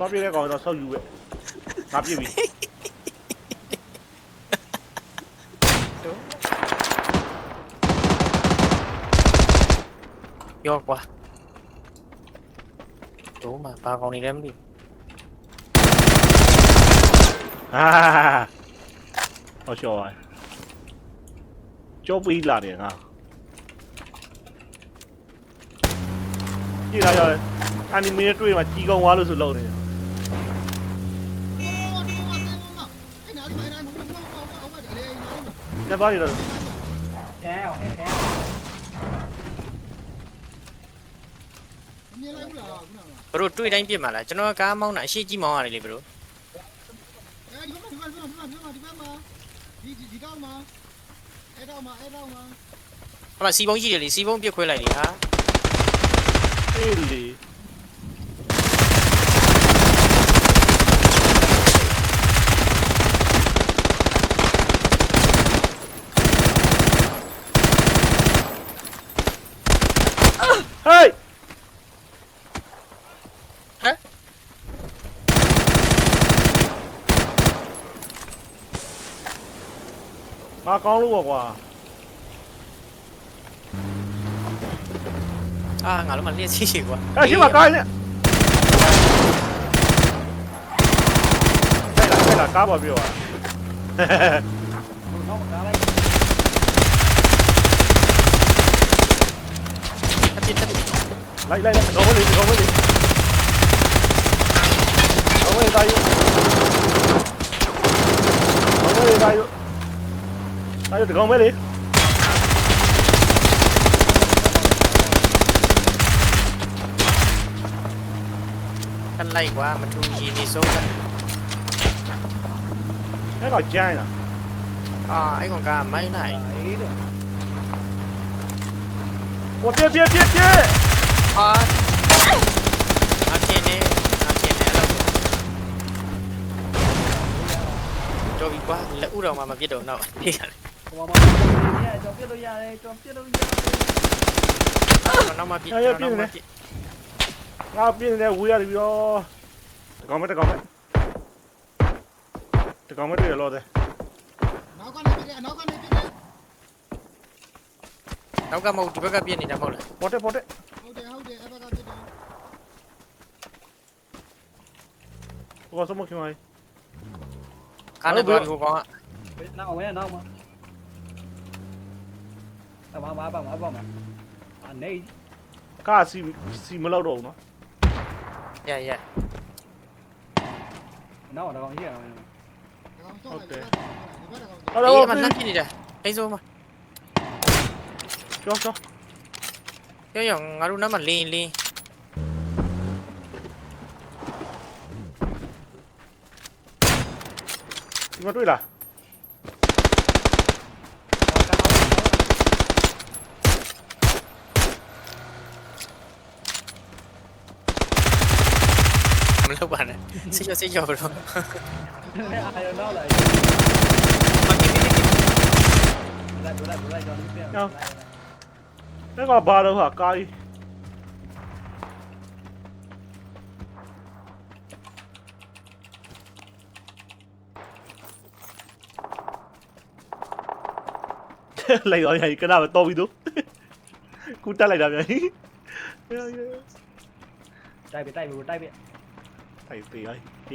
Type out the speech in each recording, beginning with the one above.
သွားပြတဲ့ကောင်တော့ဆောက်ယူပဲငါပြပြီရောကွာတို့မှာဘာကောင်နေလဲမသိဟာဟောရှော့ကြောပေးလာတယ်ငါကြည့်လာရတယ်အနီမေတွေ့မှာကြီးကောင်းသွားလို့ဆိုလို့နေတယ်ညပါရတော့ဘရိုတွေ့တိုင်းပြစ်မှာလားကျွန်တော်ကားမောင်းတာအရှိကြီးမောင်းရတယ်လေဘရိုဟိုမှာစီပုံးကြီးတယ်လေစီပုံးပြစ်ခွဲလိုက်လေဟာအေးလေဟေးငါကောင်းလို့ပေါ့ကွာအာငါတို့မှလက်ရှိရှိကွာအဲ့ရှိမှာကားနဲ့တိုက်လာကားပါပြောတာလိုက်တော့မလေးသားယူတကောင်မဲလေกันไล่กว่ามันทูยีนี่โซ่กันအဲ့တော့ကျန်းလားไอ้ของกาไม่ไหน我别อาเชนเนี่ยแล้วโจบีกว่าแล้วဥတော်မှာမပြစ်တော့တော့ပြေးရတယ်ဟိုမှာကျော်ပြစ်လို့ရတယ်နောက်မှပြစ်နောက်မှပြစ်ငါပြင်းနေဝေးရတယ်ပြောတကောင်မဲတွေ့ရလို့တဲ့နောက်ကမဟုတ်ဒီဘက်ကပြစ်နေတာမဟုတ်လားပေါ်တက်ဟုတ်တယ်အဲ့ဘက်ကပြစ်တယ်ဘောစမခင်မိုင်းကားနဲ့ဘာလို့ကောင်းနောက်ဝင်နောက်မှာအမမအနေကားစီမလောက်တော့ဘူးနော်ရနောက်တော့ကြီးအောင်ဟုတ်တယ်အဲ့တော့မနှက်ပြနေတာအိမ်စိုးမှာကျော်ရောငါတို့နားမှာလင်းဒီမှာတွေ့လားမလုပ်ပါနဲ့စိတ်ရောဘရောအာရနောက်လာလိုက်ကြောင်းပြန်အဲ့ကဘာတော့ဟာကားကြီးလိုက်ရောကနာပဲတော်ပြီတို့ကူတက်လိုက်တာပြန်တိုက်ပေးတိုက်ပေးဒီ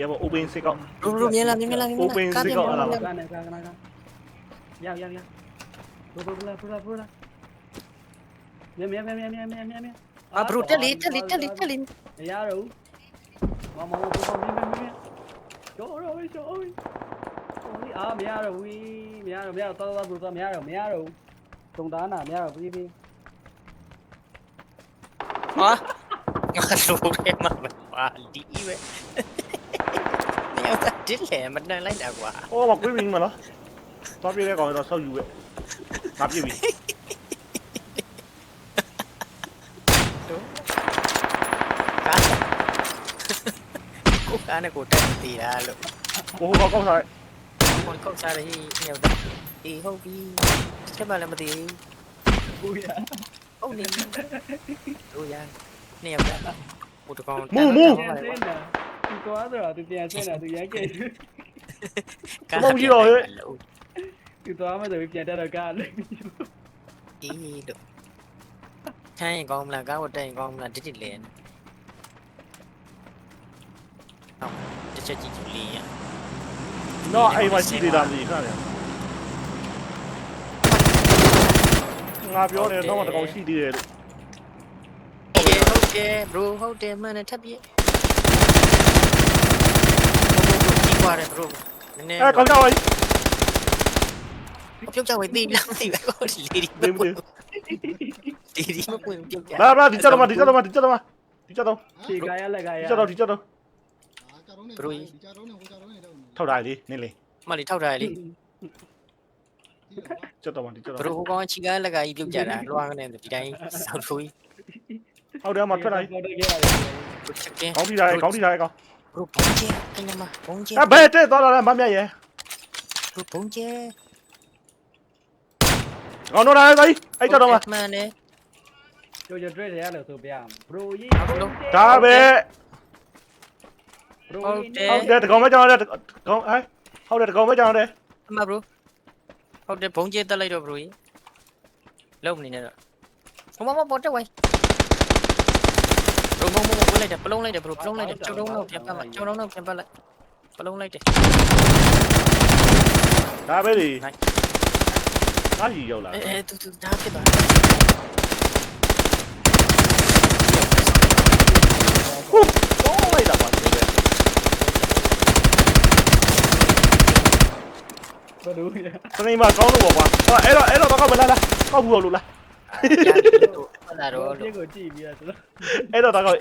က open စစ်ကောက် လူမြင်လား open စစ်ကောက်လာကရရပူလာမြင်ဘရိုတက်လီမရတော့မပူမြင်ကျော်တော့မရတော့တော့ဘရိုမရတော့တုံတားနာမရတော့ပြီးဟာငါလိုရဲမှာပါဒီပဲညောတာဒစ်လေမတန်လိုက်တာကွာဟောမကွေးမင်းမလားသွားပြတဲ့ကောင်တော့ဆောက်ယူပဲငါပြပြီကားနဲ့ကိုတက်တည်တာလို့ ကိုကောက်စားคนเข้าใจเลยเหนียวดังตีเข้าพี่ใช่ไหมแล้วมาตีกูยาเอาเนี่ยดูยังเหนียวดังอุตกรมู သွားတော့သူပြန်ဆင်းတာသူရိုက်ခဲ့ သူသွားမှဆိုပြီးပြန်တက်တော့ကားလေး အေးတို့ထိုင်းကောင်းမလားကားဝတ်တိုင်ကောင်းမလားတစ်တစ်လဲဟုတ်တစ်ချက်ကြည့်ကြည့်လေးရ တော့အိမ်မှာရှိနေတာမြည်ခါတယ်ငါပြောတယ်တော့တကောင်ရှိသေးတယ်လို့ ဟုတ်တယ် bro ဟုတ်တယ်မှန်တယ်ထပ်ပြေဒီကွာတယ် bro နည်းနည်း ကောင်းကြပါ ပြုတ်ကြဝေးသိလားမသိဘူးလေဒီဒီမကွင်ပြုတ်ကြ လာဒီချက်တော့ဒီချက်တော့ ခြေကားရလက်ကားရ ဒီချက်တော့ ဘရိုကြီး ထောက်တာလေးနင်းလေး မလေးထောက်ထားရလေ ချက်တော့ဒီချက် ဘ တော့ ရိုဟိုကောင်ချီကားလက်ကကြီးပြုတ်ကြတာလွှားကနေဒီတိုင်းဆောက်ထိုး ဟုတ်တယ်မှာထွက်လာ ပေါ်တက်ခဲ့ရတယ် ချက်ကင်း ကောင်းထိတာကောင်းထိတာကောင်း ဘရိုဘုံကျဲကညမဘုံကျဲ ဘယ်တဲ့သွားလာမမြတ်ရဲ့ ဘရိုဘုံကျဲ ကောင်းတော့လားကိုအဲ့တော့မှာ မှန်တယ် ကျိုးကျတွေ့တယ်ရလို့ဆိုပြရဘရိုကြီး ဒါပဲ ဘရို ဟုတ် ကြီး တယ် ဟုတ်တယ်တကောင်မကြောင်တယ်ကောင်းဟဲ့ဟုတ်တယ်တကောင်မကြောင်တယ် အမဘရိုဟုတ်တယ်ဘုံကျဲတက်လိုက်တော့ဘရိုကြီးလုံးမနေနဲ့တော့ဟိုမပေါ်တက်ဝိုင်းဘရိုမဝင်လိုက်တယ်ပလုံးလိုက်တယ်ဘရိုပလုံးလိုက်တယ်ကျောင်းလုံးတော့ပြန်ပတ်လိုက်ကျောင်းလုံးတော့ပြန်ပတ်လိုက်ပလုံးလိုက်တယ် ဒါပဲလေအားကြီးရောက်လာ တူဒါဖြစ်သွား ဟုတ်ကောင်းလိုက်တာပါဒီပဲ ဘရိုကြီး စနေမှာကောင်းလို့ပေါ့ကွာအဲ့တော့တော့မလာလားကောက်ဘူးလို့လား ဟုတ်လာတော့ ပြစ်ကိုကြည့်ပြီးတော့ အဲ့တော့တော့